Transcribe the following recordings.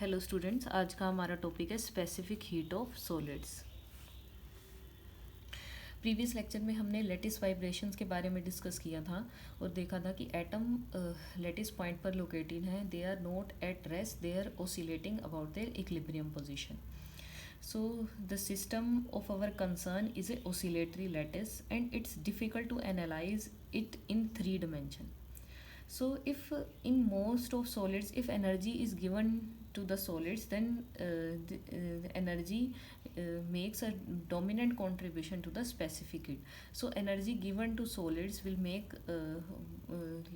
Hello students, आज का हमारा टॉपिक है specific heat of solids. Previous lecture में हमने लेटिस वाइब्रेशंस के बारे में डिस्कस किया था और देखा था कि एटम लेटिस पॉइंट पर लोकेटेड हैं। They are not at rest, they are oscillating about their equilibrium position. So the system of our concern is a oscillatory lattice and it's difficult to analyze it in three dimension. So if in most of solids, if energy is given to the solids, then the energy makes a dominant contribution to the specific heat. So energy given to solids will make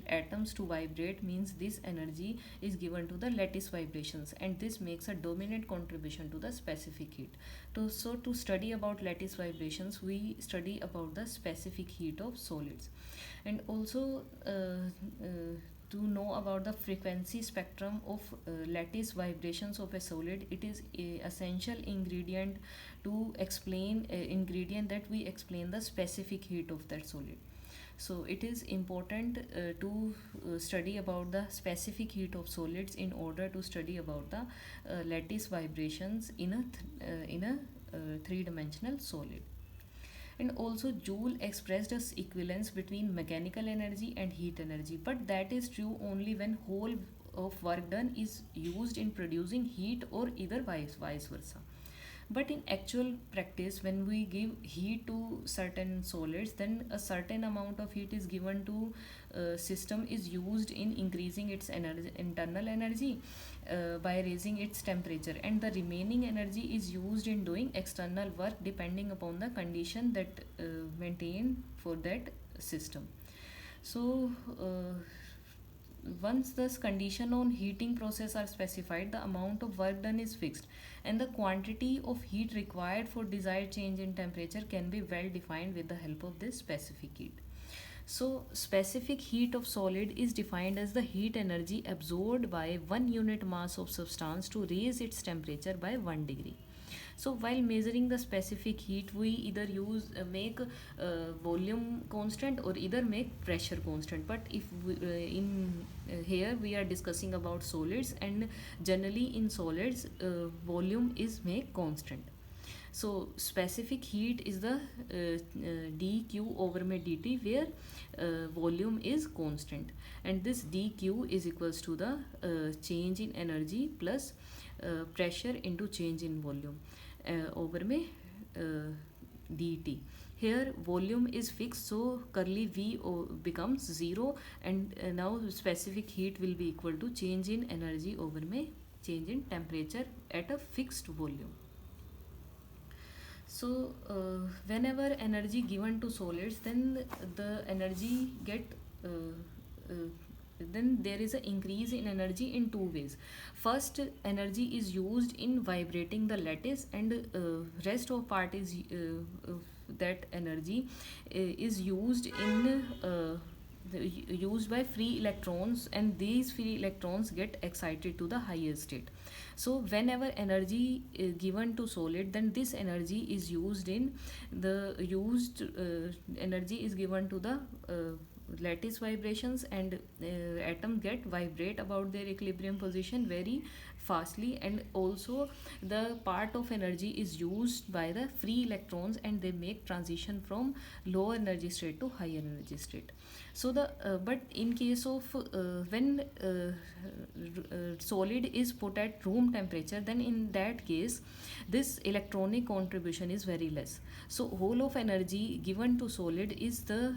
atoms to vibrate, means this energy is given to the lattice vibrations, and this makes a dominant contribution to the specific heat. So to study about lattice vibrations, we study about the specific heat of solids. And also to know about the frequency spectrum of lattice vibrations of a solid, it is a essential ingredient to explain ingredient that we explain the specific heat of that solid. So it is important to study about the specific heat of solids in order to study about the lattice vibrations in a three-dimensional solid. And also Joule expressed as equivalence between mechanical energy and heat energy, but that is true only when whole of work done is used in producing heat, or either vice versa. But in actual practice, when we give heat to certain solids, then a certain amount of heat is given to system is used in increasing its energy, internal energy, by raising its temperature, and the remaining energy is used in doing external work depending upon the condition that maintained for that system. So once this condition on heating process are specified, the amount of work done is fixed, and the quantity of heat required for desired change in temperature can be well defined with the help of this specific heat. So specific heat of solid is defined as the heat energy absorbed by 1 unit mass of substance to raise its temperature by 1 degree. So while measuring the specific heat, we either use make volume constant or either make pressure constant. But if we, in here we are discussing about solids, and generally in solids volume is make constant. So specific heat is the dq over my dt, where volume is constant, and this dq is equals to the change in energy plus pressure into change in volume over my dt. Here volume is fixed, so curly v becomes 0, and now specific heat will be equal to change in energy over my change in temperature at a fixed volume. So whenever energy given to solids, then the energy get then there is an increase in energy in two ways. First, energy is used in vibrating the lattice, and rest of part is that energy is used in used by free electrons, and these free electrons get excited to the higher state. So whenever energy is given to solid, then this energy is used in the used energy is given to the lattice vibrations, and atom get vibrate about their equilibrium position very fastly, and also the part of energy is used by the free electrons, and they make transition from lower energy state to higher energy state. So the but in case of when solid is put at room temperature, then in that case this electronic contribution is very less. So whole of energy given to solid is the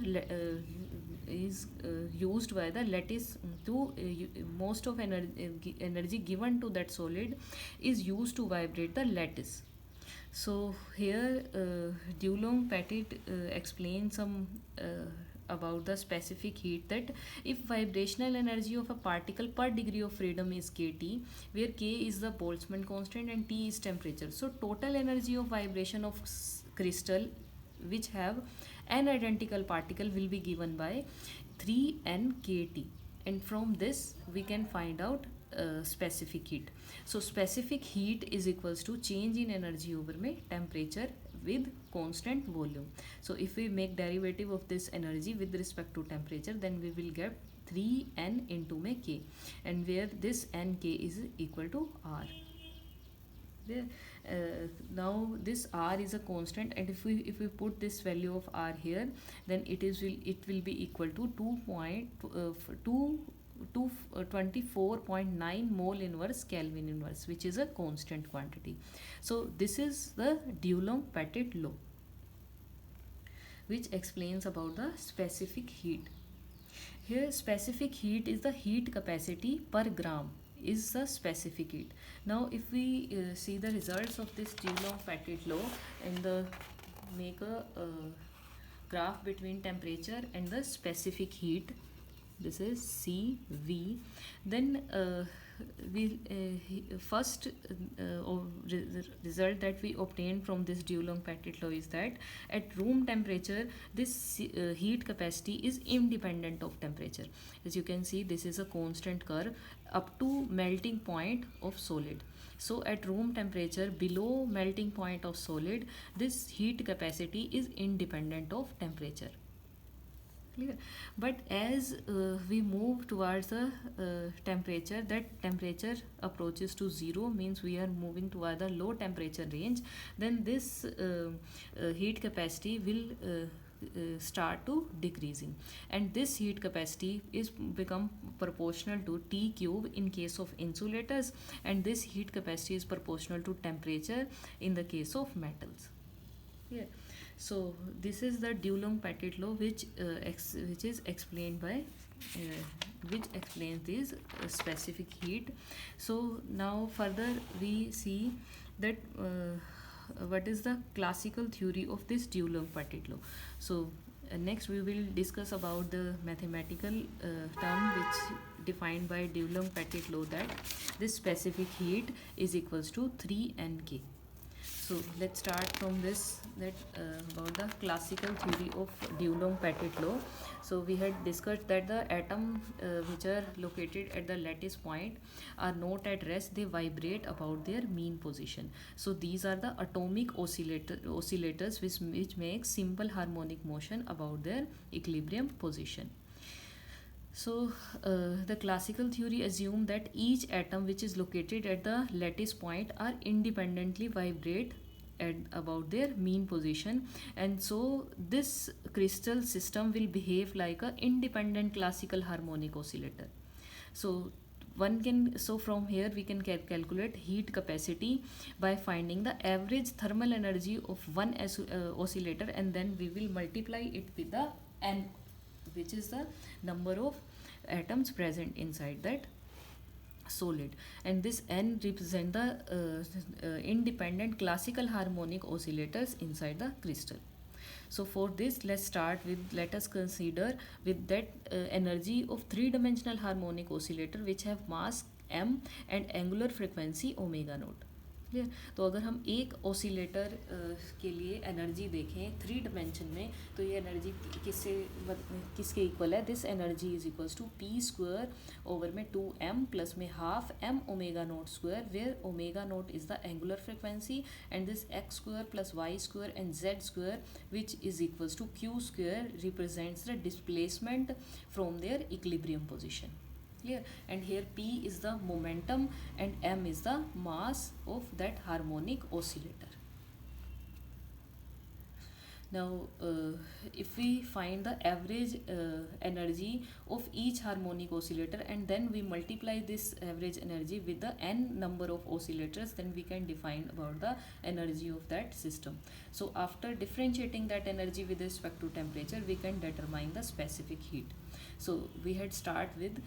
used by the lattice to most of energy given to that solid is used to vibrate the lattice. So here Dulong Petit explains some about the specific heat, that if vibrational energy of a particle per degree of freedom is kT, where k is the Boltzmann constant and T is temperature, so total energy of vibration of crystal which have an identical particle will be given by 3n kT, and from this we can find out specific heat. So specific heat is equals to change in energy over my temperature with constant volume. So if we make derivative of this energy with respect to temperature, then we will get 3n into में k, and where this n k is equal to r. There, now this r is a constant, and if we put this value of r here, then it will be equal to 24.9 mole inverse Kelvin inverse, which is a constant quantity. So this is the Dulong-Pettit law, which explains about the specific heat. Here specific heat is the heat capacity per gram is the specific heat. Now if we see the results of this Dulong-Pettit law and make a graph between temperature and the specific heat, this is CV, then first result that we obtained from this Dulong-Pettit law is that at room temperature this heat capacity is independent of temperature. As you can see, this is a constant curve up to melting point of solid. So at room temperature below melting point of solid, this heat capacity is independent of temperature. Clear? But as we move towards the temperature, that temperature approaches to 0, means we are moving toward the low temperature range, then this heat capacity will start to decreasing, and this heat capacity is become proportional to T cube in case of insulators, and this heat capacity is proportional to temperature in the case of metals. Yeah. So this is the Dulong-Pettit law, which is explained by which explains this specific heat. So now further we see that what is the classical theory of this Dulong-Pettit law. So next we will discuss about the mathematical term which defined by Dulong-Pettit law, that this specific heat is equals to 3nk. So let's start from this, that about the classical theory of Dulong-Pettit law. So we had discussed that the atom which are located at the lattice point are not at rest, they vibrate about their mean position. So these are the atomic oscillators which make simple harmonic motion about their equilibrium position. So the classical theory assumes that each atom which is located at the lattice point are independently vibrate at about their mean position, and so this crystal system will behave like a independent classical harmonic oscillator. So from here we can calculate heat capacity by finding the average thermal energy of one oscillator, and then we will multiply it with the n, which is the number of atoms present inside that solid, and this n represent the independent classical harmonic oscillators inside the crystal. So for this, let us consider with that energy of three-dimensional harmonic oscillator which have mass m and angular frequency omega naught. Clear? तो अगर हम एक oscillator के लिए energy देखें three dimension में, तो ये एनर्जी किसके इक्वल है? This energy is equals to P square over में 2m प्लस में half m omega naught square, where omega naught is the angular frequency, and this x square plus y square and z square which is equals to q square represents the displacement from their equilibrium position. Clear? And here P is the momentum and m is the mass of that harmonic oscillator. Now if we find the average energy of each harmonic oscillator and then we multiply this average energy with the n number of oscillators, then we can define about the energy of that system. So after differentiating that energy with respect to temperature, we can determine the specific heat. So we had start with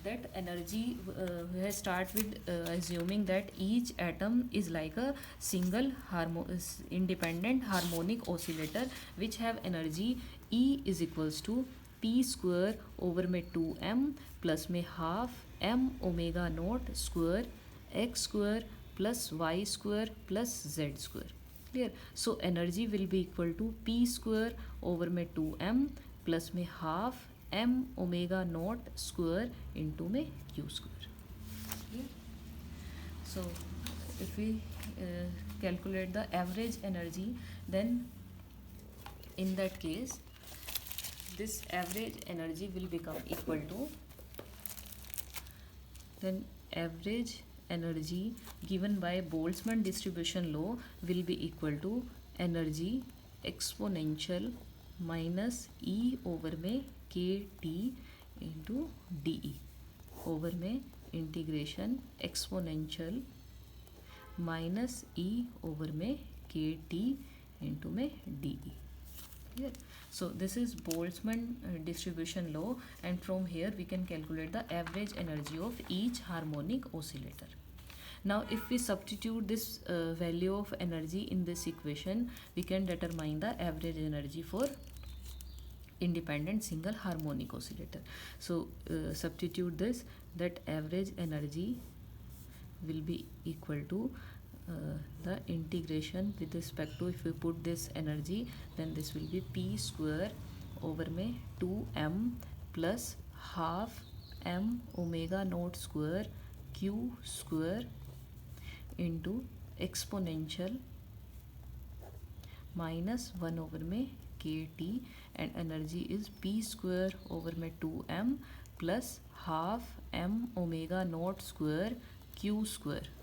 that energy, we start with assuming that each atom is like a single independent harmonic oscillator which have energy E is equals to p square over में 2m plus में half m omega naught square x square plus y square plus z square. Clear? So energy will be equal to p square over में 2m plus में half m omega naught square into में q square. Okay? So if we calculate the average energy, then in that case this average energy will become equal to then average energy given by Boltzmann distribution law will be equal to energy exponential minus E over में K T into D E over में integration exponential minus E over में K T into में D E. Clear? So this is Boltzmann distribution law, and from here we can calculate the average energy of each harmonic oscillator. Now if we substitute this value of energy in this equation, we can determine the average energy for independent single harmonic oscillator. So substitute this, that average energy will be equal to the integration with respect to, if we put this energy, then this will be p square over में 2m plus half m omega naught square q square into exponential minus 1 over में kt, and energy is p square over में 2m plus half m omega naught square q square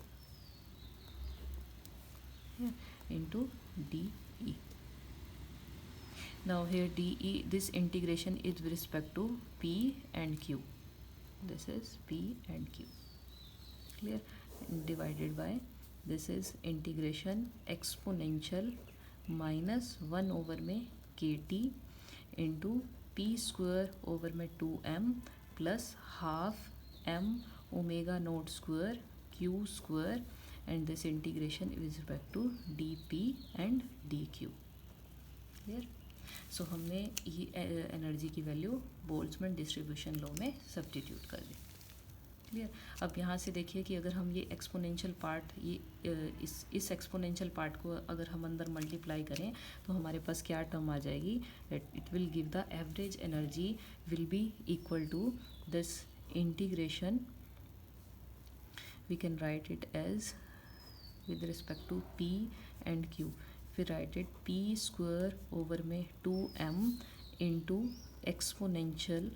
into dE. Now here dE, this integration is with respect to P and Q. This is P and Q. Clear? Divided by, this is integration exponential minus 1 over में kt into p square over में 2m plus half m omega naught square q square, and this integration is with respect to dp and dq. Clear? So हमने ये energy की value Boltzmann distribution law में substitute कर दी. Clear? अब यहाँ से देखिए कि अगर हम ये एक्सपोनेंशियल पार्ट, ये इस एक्सपोनेंशियल पार्ट को अगर हम अंदर मल्टीप्लाई करें तो हमारे पास क्या टर्म आ जाएगी, it will give the average energy will be equal to this integration, we can write it as with respect to p and q. We write it p square over में 2m into exponential,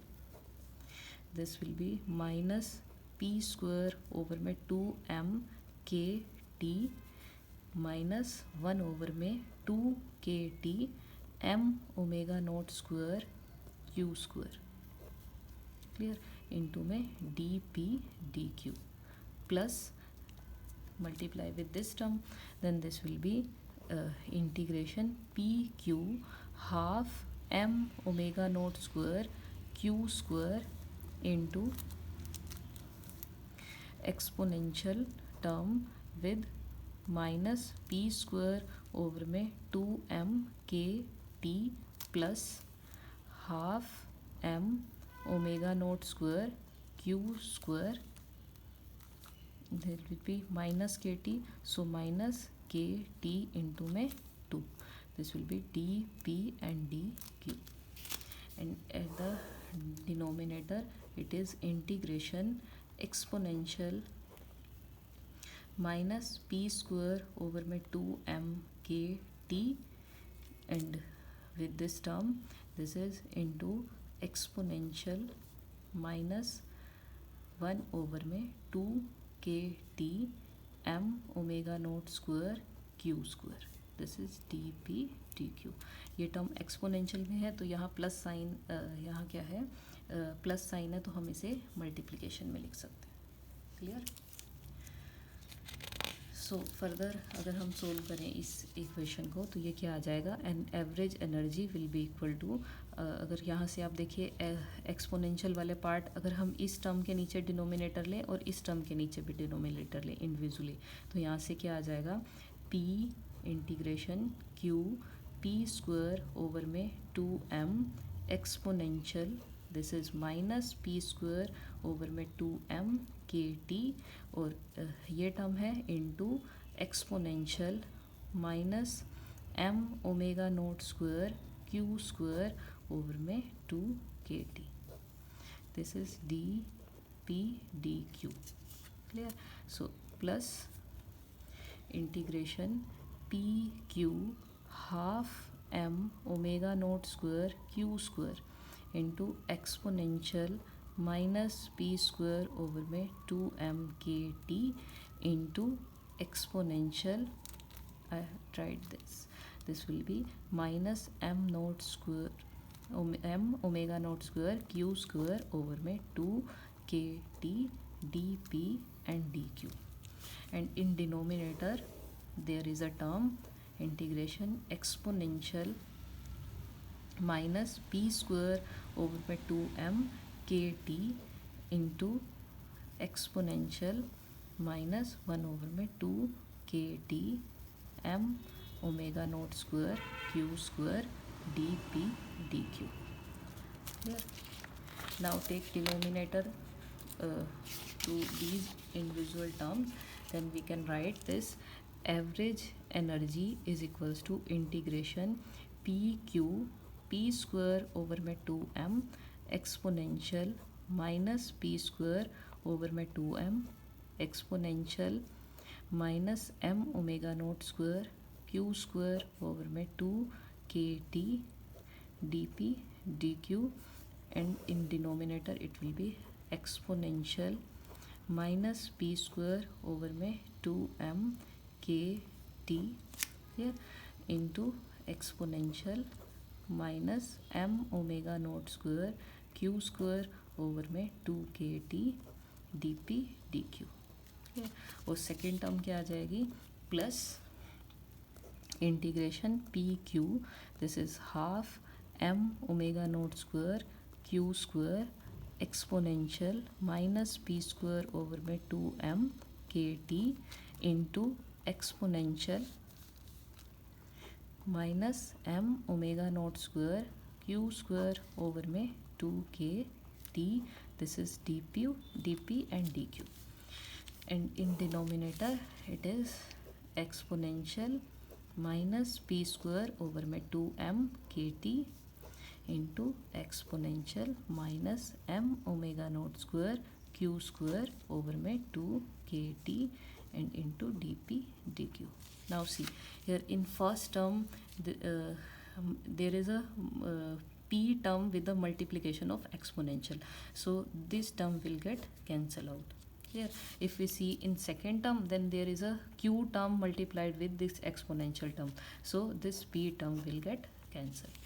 this will be minus p square over में 2m k t minus 1 over में 2 k t m omega naught square q square. Clear? into में dp dq plus multiply with this term, then this will be integration pq half m omega naught square q square into exponential term with minus p square over में 2m k t plus half m omega naught square q square, there will be minus kt, so minus kt into में 2, this will be dp and dq, and at the denominator it is integration exponential minus p square over में 2m kt, and with this term this is into exponential minus 1 over में 2 k t m omega naught square q square, this is dp dq. ये term exponential में है तो यहाँ plus sign, यहाँ क्या है प्लस साइन है तो हम इसे मल्टीप्लिकेशन में लिख सकते हैं. क्लियर? सो फर्दर अगर हम सोल्व करें इस इक्वेशन को तो ये क्या आ जाएगा, an average energy will be equal to, अगर यहाँ से आप देखिए एक्सपोनेंशियल वाले पार्ट, अगर हम इस टर्म के नीचे डिनोमिनेटर लें और इस टर्म के नीचे भी डिनोमिनेटर लें इंडिविजुअली, तो यहाँ से क्या आ जाएगा p integration q p square over में 2m exponential, this is minus p square over में 2m kt, और ये टर्म है into exponential minus m omega naught square q square over में 2 kt. This is dp dq. Clear? So plus integration P Q half m omega naught square q square into exponential minus P square over में 2m/kT into exponential, I tried this will be minus m naught square m omega naught square q square over में 2kt dp and dq, and in denominator there is a term integration exponential minus p square over में 2m/kt into exponential minus 1 over में 2kt m omega naught square q square dp dq. Clear? Now take denominator to these individual terms, then we can write this average energy is equals to integration pq p square over में 2m exponential minus p square over में 2m exponential minus m omega naught square q square over में 2kt dp dq, and in denominator it will be exponential minus p square over में 2m kt here into exponential minus m omega naught square q square over में 2kt dp dq. और second term क्या आ जाएगी, plus integration P Q, this is half M omega naught square Q square exponential minus P square over में 2m/kt into exponential minus m omega naught square Q square over में 2kt, this is dp and dq, and in denominator it is exponential minus p square over में 2m/kt into exponential minus m omega naught square q square over में 2kt and into dp dq. Now see here in first term there is a p term with the multiplication of exponential, so this term will get cancelled out. Here if we see in second term, then there is a q term multiplied with this exponential term, so this p term will get cancelled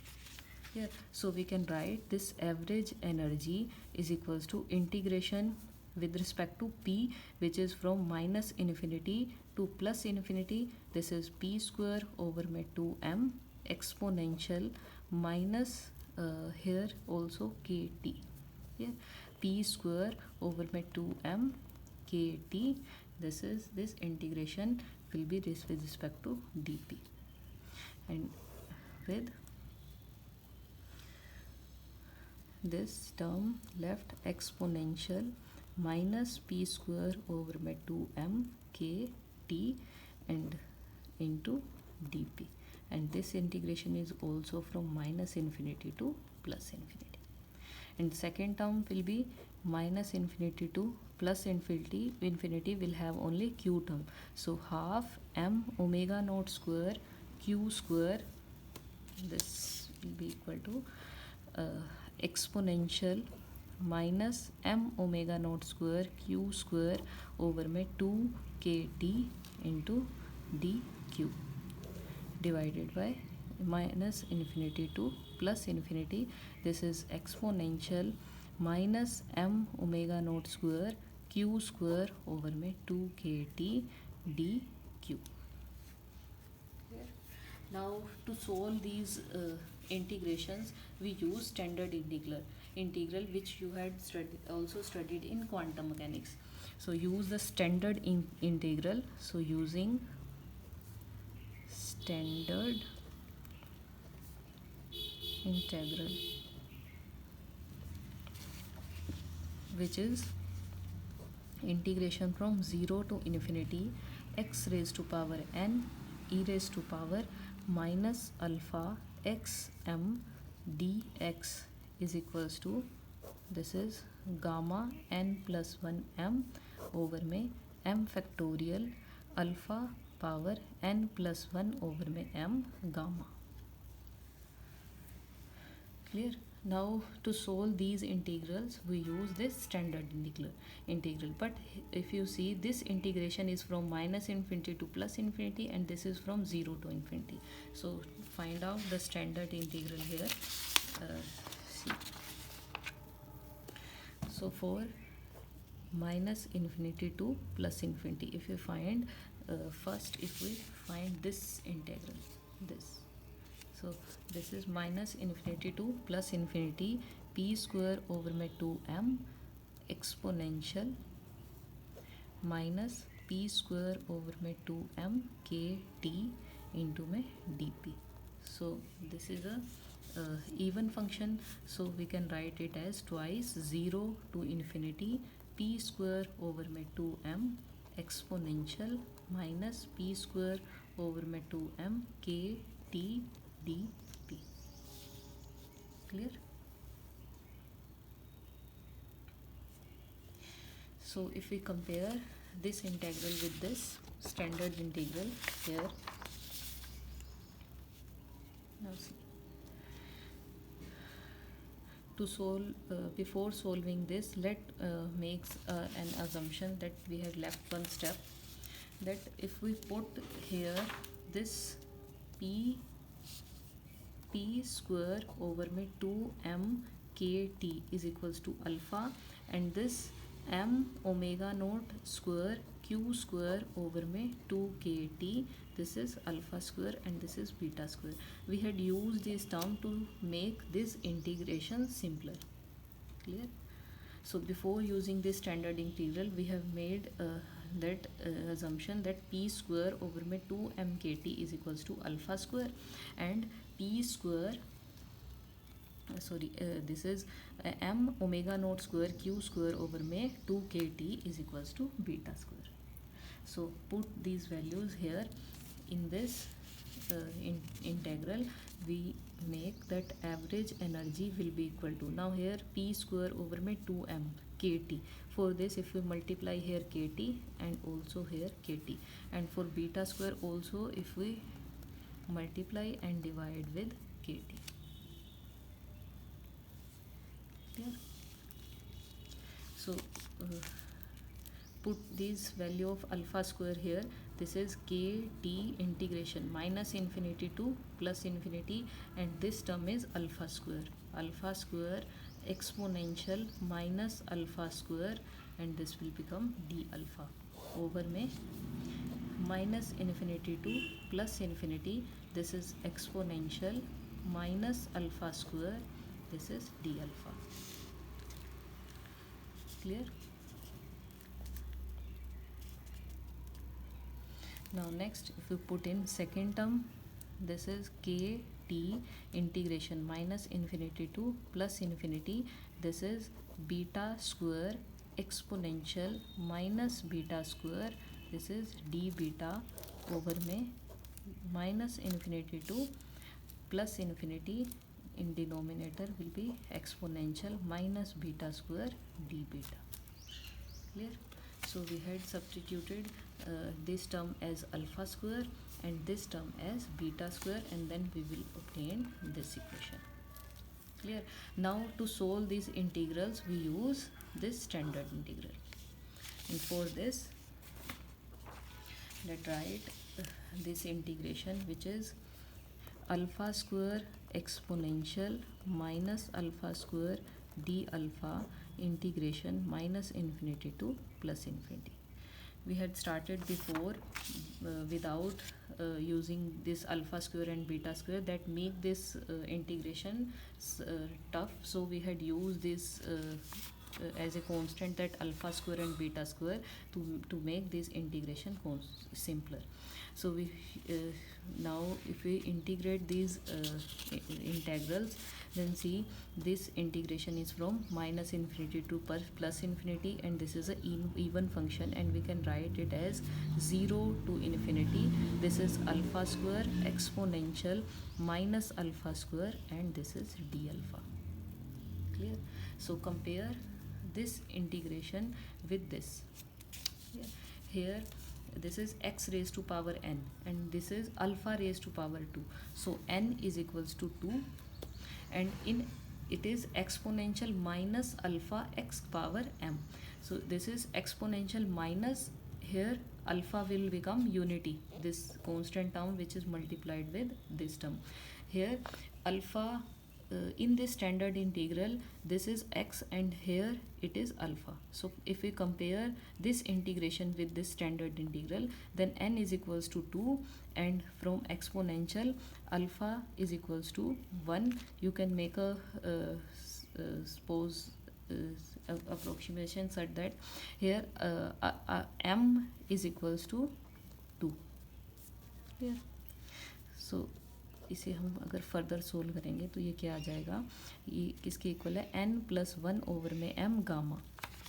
here. So we can write this average energy is equals to integration with respect to p, which is from minus infinity to plus infinity, this is p square over में 2m exponential minus here also kt, yeah, p square over में 2m kt, this is this integration will be this with respect to dp, and with this term left exponential minus p square over में 2m kt and into dp, and this integration is also from minus infinity to plus infinity, and second term will be minus infinity to plus infinity will have only q term, so half m omega naught square q square, this will be equal to exponential minus m omega naught square q square over में 2kt into dq divided by minus infinity to plus infinity, this is exponential minus m omega naught square q square over में 2kt dq. Now to solve these integrations we use standard integral which you had also studied in quantum mechanics. So use the standard integral, so using standard integral which is integration from 0 to infinity x raised to power n e raised to power minus alpha x m dx is equals to, this is gamma n plus 1 m over में m factorial alpha power n plus 1 over में m gamma. Clear? Now to solve these integrals we use this standard integral, but if you see, this integration is from minus infinity to plus infinity, and this is from 0 to infinity. So find out the standard integral here. See, so for minus infinity to plus infinity, if you find first, if we find this integral, this, so this is minus infinity to plus infinity p square over में 2m exponential minus p square over में 2m kt into में dp. So this is a even function, so we can write it as twice 0 to infinity p square over में 2m exponential minus p square over में 2m kt dp. Clear? So if we compare this integral with this standard integral here, now see, to solve before solving this, let makes an assumption that we have left one step, that if we put here this p square over में 2m kt is equals to alpha, and this m omega naught square q square over में 2 kt, this is alpha square and this is beta square. We had used this term to make this integration simpler. Clear? So before using this standard integral, we have made that assumption that p square over में 2m kt is equals to alpha square, and p square this is m omega naught square q square over में 2 kt is equals to beta square. So put these values here in this integral. We make that average energy will be equal to, now here p square over में 2m kt, for this if we multiply here kt and also here kt, and for beta square also if we multiply and divide with kt. Yeah. So put this value of alpha square here. This is kt integration minus infinity to plus infinity, and this term is alpha square exponential minus alpha square, and this will become d alpha over में minus infinity to plus infinity, this is exponential minus alpha square, this is d alpha. Clear? Now next, if you put in second term, this is kt integration minus infinity to plus infinity, this is beta square exponential minus beta square, this is d beta over में minus infinity to plus infinity, in denominator will be exponential minus beta square d beta. Clear? So we had substituted this term as alpha square and this term as beta square, and then we will obtain this equation. Clear? Now to solve these integrals we use this standard integral, and for this let's write this integration, which is alpha square exponential minus alpha square d alpha integration minus infinity to plus infinity. We had started before without using this alpha square and beta square, that make this integration tough, so we had used this as a constant, that alpha square and beta square, to make this integration simpler. So we now if we integrate these integrals, then see this integration is from minus infinity to plus infinity, and this is a even function, and we can write it as 0 to infinity, this is alpha square exponential minus alpha square, and this is d alpha. Clear? So compare this integration with this. Here this is x raised to power n, and this is alpha raised to power 2, so n is equals to 2, and in it is exponential minus alpha x power m. So this is exponential minus, here alpha will become unity, this constant term which is multiplied with this term. Here alpha, in this standard integral this is x and here it is alpha. So if we compare this integration with this standard integral, then n is equals to 2, and from exponential alpha is equals to 1, you can make a suppose approximation such that here m is equals to 2. clear? So इसे हम अगर further solve करेंगे तो ये क्या आ जाएगा, ये किसके इक्वल है, n प्लस 1 ओवर में m गामा,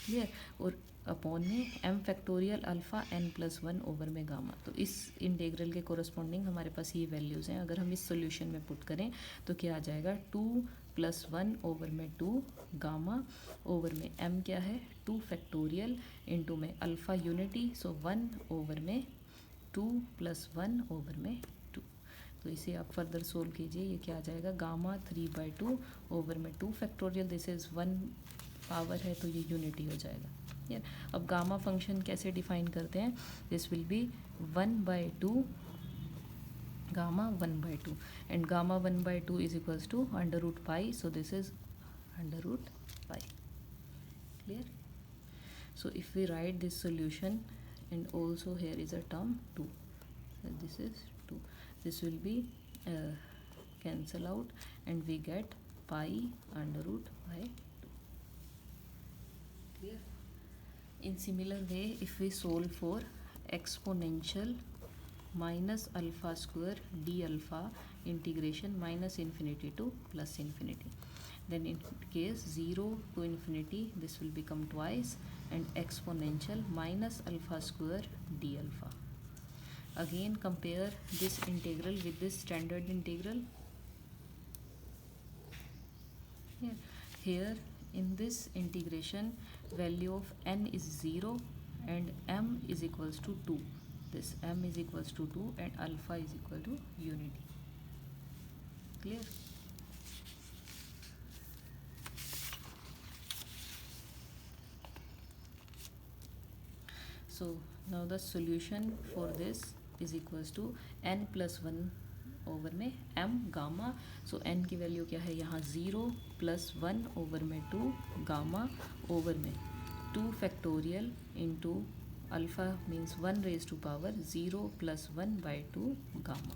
क्लियर, और अपॉन में m factorial alpha n plus 1 over में गामा. तो इस इंटीग्रल के कोरस्पॉन्डिंग हमारे पास ये वैल्यूज़ हैं. अगर हम इस सोल्यूशन में पुट करें तो क्या आ जाएगा, 2 प्लस 1 ओवर में 2 गामा ओवर में m क्या है, 2 फैक्टोरियल इंटू में अल्फ़ा यूनिटी, सो 1 ओवर में 2 प्लस 1 ओवर में 2. तो इसे आप फर्दर सोल्व कीजिए, ये क्या आ जाएगा, गामा 3/2 ओवर में 2 फैक्टोरियल, दिस इज़ 1 पावर है तो ये यूनिटी हो जाएगा. यार अब गामा फंक्शन कैसे डिफाइन करते हैं, this will be 1/2 gamma 1/2 and gamma 1/2 is equals to under root pi, so this is under root pi. Clear? So if we write this solution and also here is a term 2, so this is 2, this will be cancel out and we get pi under root by 2. clear? In similar way, if we solve for exponential minus alpha square d alpha integration minus infinity to plus infinity, then in case 0 to infinity this will become twice, and exponential minus alpha square d alpha. Again compare this integral with this standard integral. Here in this integration value of n is 0 and m is equals to 2. This m is equals to 2 and alpha is equal to unity. Clear? So now the solution for this is equals to n plus 1 over में m gamma. सो n की value क्या है यहाँ 0 plus 1 over में 2 gamma over में 2 factorial into alpha means 1 raise to power 0 plus 1/2 gamma.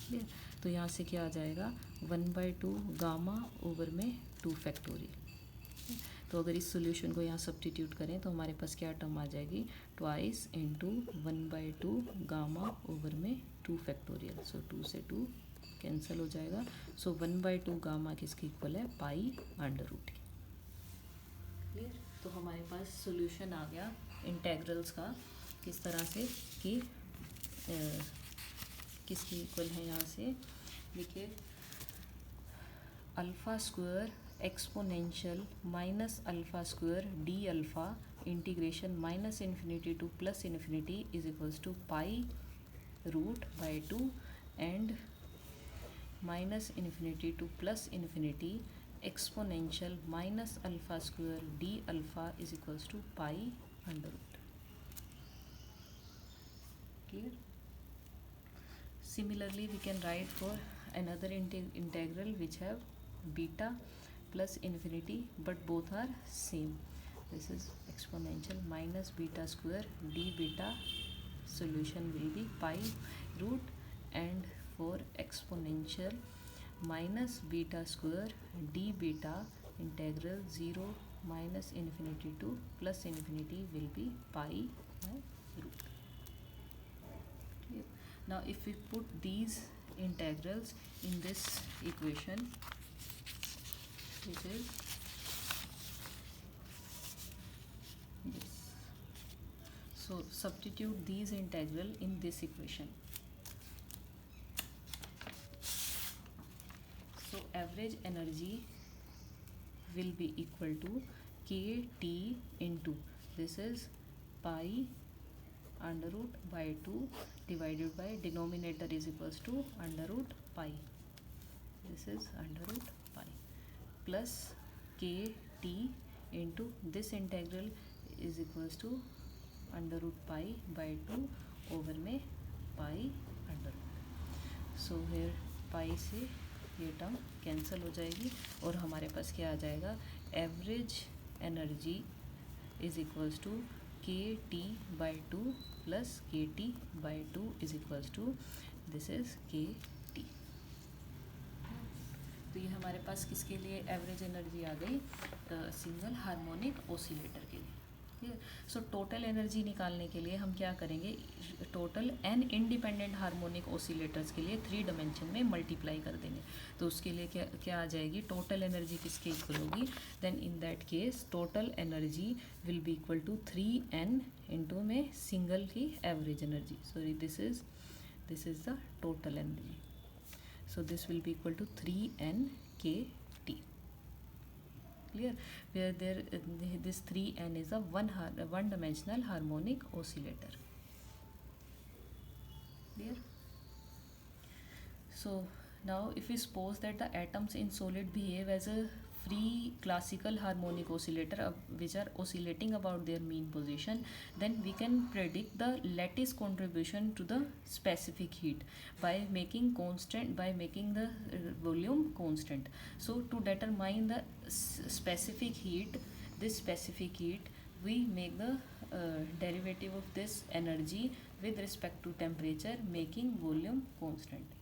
Clear? तो यहाँ से क्या आ जाएगा, 1/2 गामा ओवर में 2 फैक्टोरियल. तो अगर इस सोल्यूशन को यहाँ सब्स्टिट्यूट करें तो हमारे पास क्या टर्म आ जाएगी, ट्वाइस इंटू 1/2 गामा ओवर में 2 फैक्टोरियल. सो 2 से 2 कैंसिल हो जाएगा. सो 1/2 गामा किसके इक्वल है, पाई अंडर रूट. क्लियर? तो हमारे पास सोल्यूशन आ गया इंटेग्रल्स का, किस तरह से कि किसके इक्वल है. यहाँ से देखिए, alpha square exponential minus alpha square D alpha integration minus infinity to plus infinity is equals to pi root by 2 and minus infinity to plus infinity exponential minus alpha square D alpha is equals to pi under root. Clear? Similarly, we can write for another integral which have beta plus infinity, but both are same. This is exponential minus beta square d beta. Solution will be pi root, and for exponential minus beta square d beta integral 0 minus infinity to plus infinity will be pi by root. Now if we put these integrals in this equation, which is this, so substitute these integral in this equation. So average energy will be equal to kT into, this is pi under root by 2 divided by denominator is equals to under root pi. This is under root pi. Plus K T into this integral is equals to under root pi by 2 over में pi under root. सो फिर पाई से ये term cancel हो जाएगी और हमारे पास क्या आ जाएगा, average energy is equals to K T by 2 plus K T by 2 is equals to this is K T. तो ये हमारे पास किसके लिए एवरेज एनर्जी आ गई, सिंगल हार्मोनिक ऑसिलेटर के लिए। सो टोटल एनर्जी निकालने के लिए हम क्या करेंगे, total an independent harmonic oscillators के लिए 3 डायमेंशन में मल्टीप्लाई कर देंगे। तो उसके लिए क्या क्या आ जाएगी, टोटल एनर्जी किसके इक्वल होगी, then in that case total energy will be equal to 3n into में सिंगल की average energy, sorry this is the total energy. So this will be equal to 3n kT. Clear? Where there this 3n is a one dimensional harmonic oscillator. Clear? So now if we suppose that the atoms in solid behave as a free classical harmonic oscillator which are oscillating about their mean position, then we can predict the lattice contribution to the specific heat by making the volume constant. So to determine the specific heat, we make the derivative of this energy with respect to temperature, making volume constant.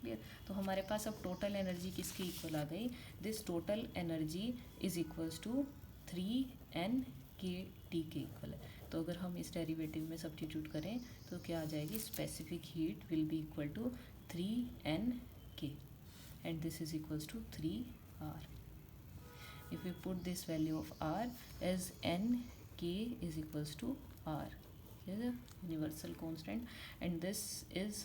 Clear? तो हमारे पास अब total energy किसकी equal आ गई, this total energy is equals to 3n K T के equal है। तो अगर हम इस डेरिवेटिव में सब्स्टिट्यूट करें तो क्या आ जाएगी, specific heat will be equal to 3n K and this is equals to 3r। if we put this value of r as n k is equals to r, universal constant, and this is